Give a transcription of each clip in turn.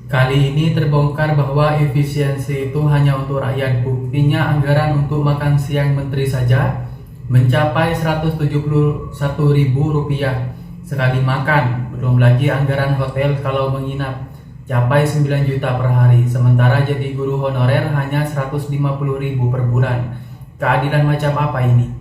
Kali ini terbongkar bahwa efisiensi itu hanya untuk rakyat. Buktinya anggaran untuk makan siang menteri saja mencapai Rp171.000 sekali makan. Belum lagi anggaran hotel kalau menginap capai 9 juta per hari. Sementara jadi guru honorer hanya 150.000 per bulan. Keadilan macam apa ini?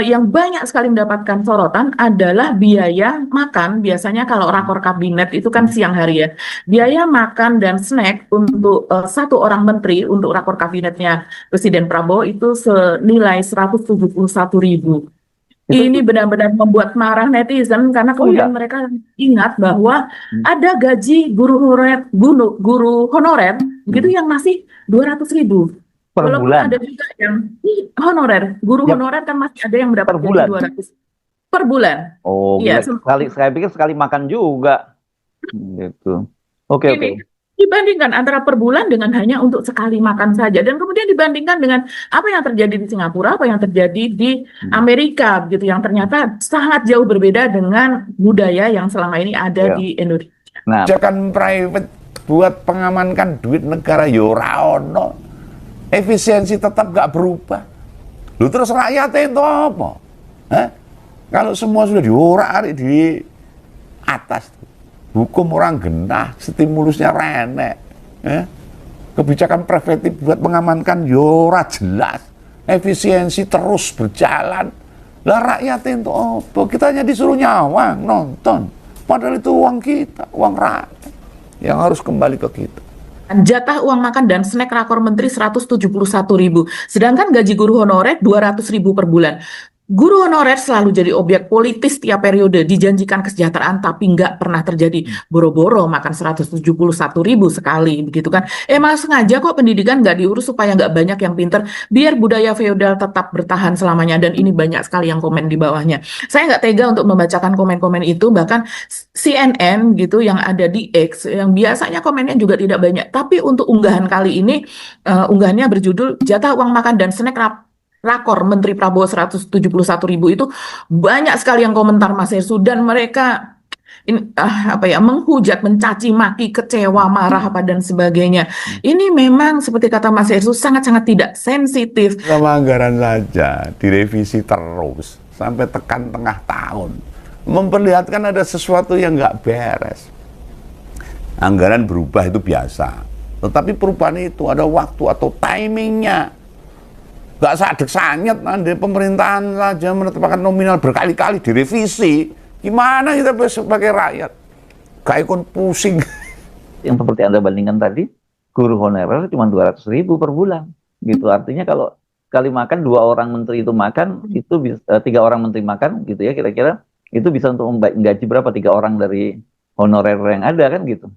Yang banyak sekali mendapatkan sorotan adalah biaya makan. Biasanya kalau rakor kabinet itu kan siang hari ya. Biaya makan dan snack untuk satu orang menteri untuk rakor kabinetnya Presiden Prabowo itu senilai 171.000. Itu Ini benar-benar membuat marah netizen karena oh kemudian ya, mereka ingat bahwa hmm, ada gaji guru honorer gitu hmm, yang masih 200.000. per Walaupun bulan. ada juga yang honorer, guru Ya, honorer kan masih ada yang per mendapat gaji bulan. 200 per bulan. Oh, Iya, gila. Sekali, saya pikir sekali makan juga. Gitu. Oke, oke. ini dibandingkan antara per bulan dengan hanya untuk sekali makan saja, dan kemudian dibandingkan dengan apa yang terjadi di Singapura, apa yang terjadi di Hmm, Amerika, gitu, yang ternyata sangat jauh berbeda dengan budaya yang selama ini ada ya. di Indonesia. Nah, Kebijakan private buat pengamankan duit negara ya ora ono. Efisiensi tetap gak berubah. Lu terus rakyat itu apa? Hah? Kalau semua sudah diorak di atas, hukum orang genah, stimulusnya renek. Kebijakan preventif buat mengamankan ya ora jelas. Efisiensi terus berjalan. Lah rakyat itu apa? Kita hanya disuruh nyawang, nonton. Padahal itu uang kita, uang rakyat yang harus kembali ke kita. Jatah uang makan dan snack rakor menteri 171.000, sedangkan gaji guru honorer 200.000 per bulan. Guru honorer selalu jadi objek politis tiap periode, dijanjikan kesejahteraan tapi nggak pernah terjadi. Boro-boro makan 171.000 sekali, begitu kan. Emang sengaja kok pendidikan nggak diurus supaya nggak banyak yang pinter, biar budaya feodal tetap bertahan selamanya. Dan ini banyak sekali yang komen di bawahnya. Saya nggak tega untuk membacakan komen-komen itu, bahkan CNN gitu yang ada di X, yang biasanya komennya juga tidak banyak. Tapi untuk unggahan kali ini, unggahannya berjudul Jatah Uang Makan dan Snack Rakor Menteri Prabowo 171.000, itu banyak sekali yang komentar, Mas Hersu, dan mereka menghujat, mencaci maki, kecewa, marah apa dan sebagainya. Ini memang seperti kata Mas Hersu sangat-sangat tidak sensitif. Sama anggaran saja direvisi terus sampai tekan tengah tahun, memperlihatkan ada sesuatu yang nggak beres. Anggaran berubah itu biasa, tetapi perubahan itu ada waktu atau timingnya. Nggak sadek sanyet, nanti pemerintahan saja menetapkan nominal berkali-kali direvisi. Gimana kita sebagai rakyat? Gak ikut pusing. yang seperti Anda bandingkan tadi, guru honorer cuma 200.000 per bulan. Gitu. Artinya kalau sekali makan 2 orang menteri itu makan, itu bisa 3 orang menteri makan, gitu ya, kira-kira itu bisa untuk menggaji berapa 3 orang dari honorer yang ada kan gitu.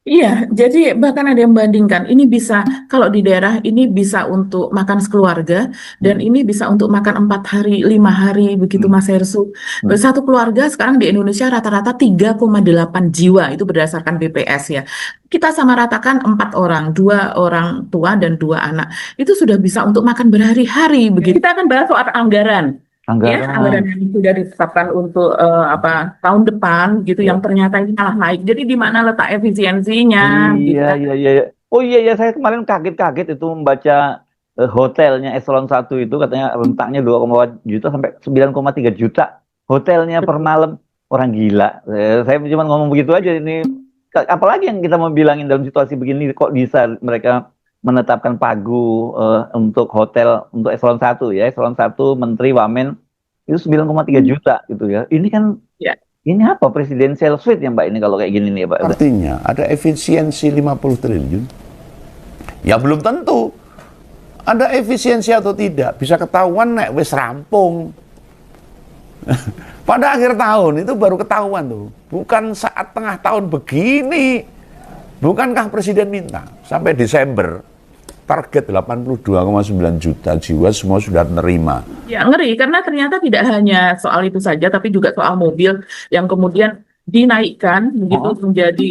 Iya, jadi bahkan ada yang membandingkan, ini bisa, kalau di daerah ini bisa untuk makan sekeluarga, dan Hmm. ini bisa untuk makan 4 hari, 5 hari, begitu Hmm. Mas Hersu. Hmm. Satu keluarga sekarang di Indonesia rata-rata 3,8 jiwa, itu berdasarkan BPS ya. Kita sama ratakan 4 orang, 2 orang tua dan 2 anak. Itu sudah bisa untuk makan berhari-hari, begitu. Kita akan bahas soal anggaran. Ya, anggaran Anggaran. yang sudah ditetapkan untuk tahun depan gitu, Ya. yang ternyata ini malah naik. Jadi di mana letak efisiensinya gitu Iya, kan? iya, iya, iya. Oh iya, iya, saya kemarin kaget-kaget itu membaca hotelnya Eselon 1 itu katanya rentangnya 2,4 juta sampai 9,3 juta. Hotelnya per malam. Orang gila. Saya cuma ngomong begitu aja ini. Apalagi yang kita mau bilangin dalam situasi begini, kok bisa mereka menetapkan pagu untuk hotel untuk Eselon 1 ya. Eselon 1 Menteri Wamen itu 9,3 juta gitu ya. Ini kan Ya. ini apa presidential suite ya Mbak ini kalau kayak gini nih ya Pak? Artinya ada efisiensi 50 triliun. Ya belum tentu. Ada efisiensi atau tidak. Bisa ketahuan nek wis rampung. Pada akhir tahun itu baru ketahuan tuh. Bukan saat tengah tahun begini. Bukankah Presiden minta sampai Desember target 82,9 juta jiwa semua sudah menerima. Ya, ngeri karena ternyata tidak hanya soal itu saja, tapi juga soal mobil yang kemudian dinaikkan begitu menjadi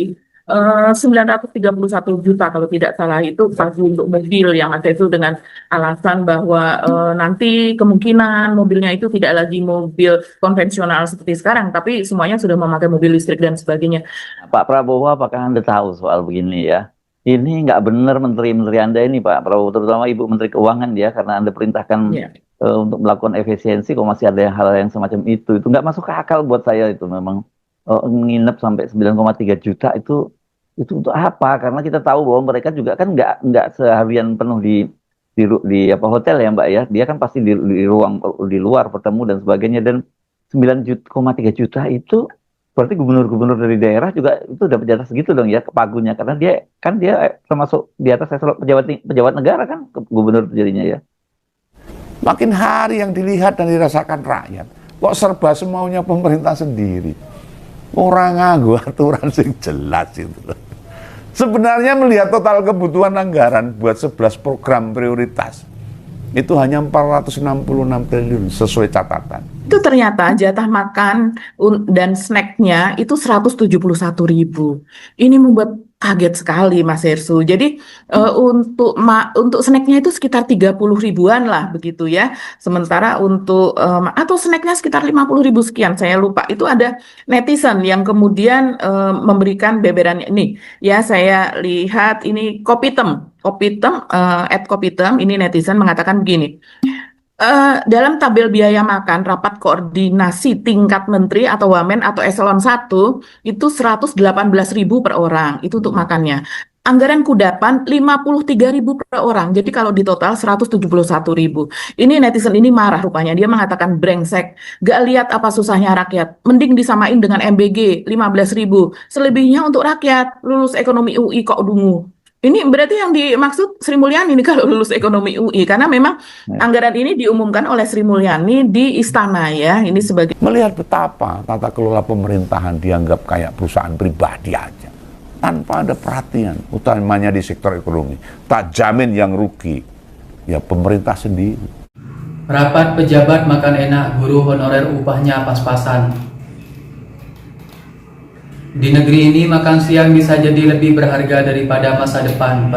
931 juta kalau tidak salah, itu pasti untuk mobil yang ada itu, dengan alasan bahwa nanti kemungkinan mobilnya itu tidak lagi mobil konvensional seperti sekarang, tapi semuanya sudah memakai mobil listrik dan sebagainya. Pak Prabowo, apakah Anda tahu soal begini ya? Ini nggak benar menteri-menteri Anda ini, Pak Prabowo, terutama Ibu Menteri Keuangan ya, karena Anda perintahkan Ya. untuk melakukan efisiensi, kok masih ada hal yang semacam itu nggak masuk akal buat saya itu. Memang nginep sampai 9,3 juta itu untuk apa? Karena kita tahu bahwa mereka juga kan nggak seharian penuh di apa hotel ya Mbak ya. Dia kan pasti di ruang di luar bertemu dan sebagainya. Dan 9,3 juta itu berarti gubernur-gubernur dari daerah juga itu dapat jatah segitu dong ya, kepagunya, karena dia termasuk di atas pejabat negara kan, gubernur jadinya ya. Makin hari yang dilihat dan dirasakan rakyat, kok serba semaunya pemerintah sendiri. Orang nganggo aturan sing jelas itu. Sebenarnya melihat total kebutuhan anggaran buat 11 program prioritas, itu hanya 466 triliun sesuai catatan. Itu ternyata jatah makan dan snacknya itu 171.000. Ini membuat kaget sekali Mas Hersu. Jadi untuk snacknya itu sekitar 30 ribuan lah begitu ya. Sementara untuk atau snacknya sekitar 50.000 sekian, saya lupa. Itu ada netizen yang kemudian memberikan beberan ini. Ya, saya lihat ini Kopitem, @Kopitem, ini netizen mengatakan begini. Dalam tabel biaya makan rapat koordinasi tingkat menteri atau wamen atau eselon 1 itu 118.000 per orang, itu untuk makannya. Anggaran kudapan 53.000 per orang, jadi kalau di total 171.000. Ini netizen ini marah rupanya, dia mengatakan brengsek, gak lihat apa susahnya rakyat, mending disamain dengan MBG 15.000, selebihnya untuk rakyat, lulus ekonomi UI kok dungu. Ini berarti yang dimaksud Sri Mulyani ini kalau lulus ekonomi UI, karena memang anggaran ini diumumkan oleh Sri Mulyani di istana ya. Ini sebagai Melihat betapa tata kelola pemerintahan dianggap kayak perusahaan pribadi aja, tanpa ada perhatian, utamanya di sektor ekonomi. Tak jamin yang rugi ya pemerintah sendiri. Rapat pejabat makan enak, guru honorer upahnya pas-pasan. Di negeri ini makan siang bisa jadi lebih berharga daripada masa depan.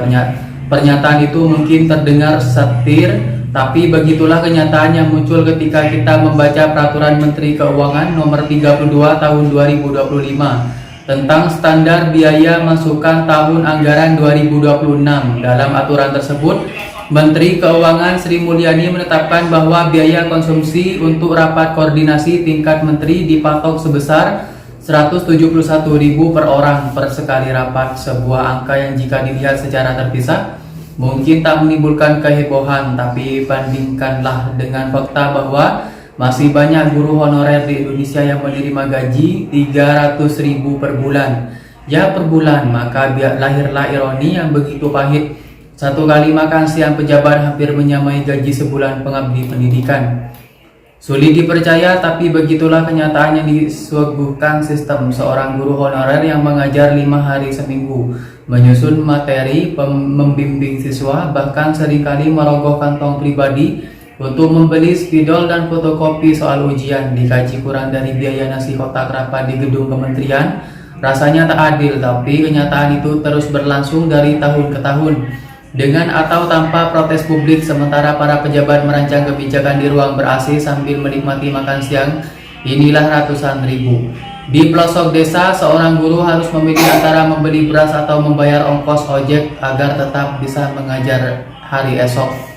Pernyataan itu mungkin terdengar satir, tapi begitulah kenyataan yang muncul ketika kita membaca Peraturan Menteri Keuangan Nomor 32 Tahun 2025 tentang standar biaya masukan tahun anggaran 2026. Dalam aturan tersebut, Menteri Keuangan Sri Mulyani menetapkan bahwa biaya konsumsi untuk rapat koordinasi tingkat menteri dipatok sebesar 171.000 per orang per sekali rapat, sebuah angka yang jika dilihat secara terpisah mungkin tak menimbulkan kehebohan, tapi bandingkanlah dengan fakta bahwa masih banyak guru honorer di Indonesia yang menerima gaji 300.000 per bulan. Ya, per bulan, maka lahirlah ironi yang begitu pahit. Satu kali makan siang pejabat hampir menyamai gaji sebulan pengabdi pendidikan. Sulit dipercaya, tapi begitulah kenyataan yang disuguhkan sistem. Seorang guru honorer yang mengajar 5 hari seminggu, menyusun materi, membimbing siswa, bahkan seringkali merogoh kantong pribadi untuk membeli spidol dan fotokopi soal ujian, dikaji kurang dari biaya nasi kotak rapat di gedung kementerian. Rasanya tak adil, tapi kenyataan itu terus berlangsung dari tahun ke tahun. Dengan atau tanpa protes publik, sementara para pejabat merancang kebijakan di ruang ber-AC sambil menikmati makan siang, inilah ratusan ribu. Di pelosok desa, seorang guru harus memilih antara membeli beras atau membayar ongkos ojek agar tetap bisa mengajar hari esok.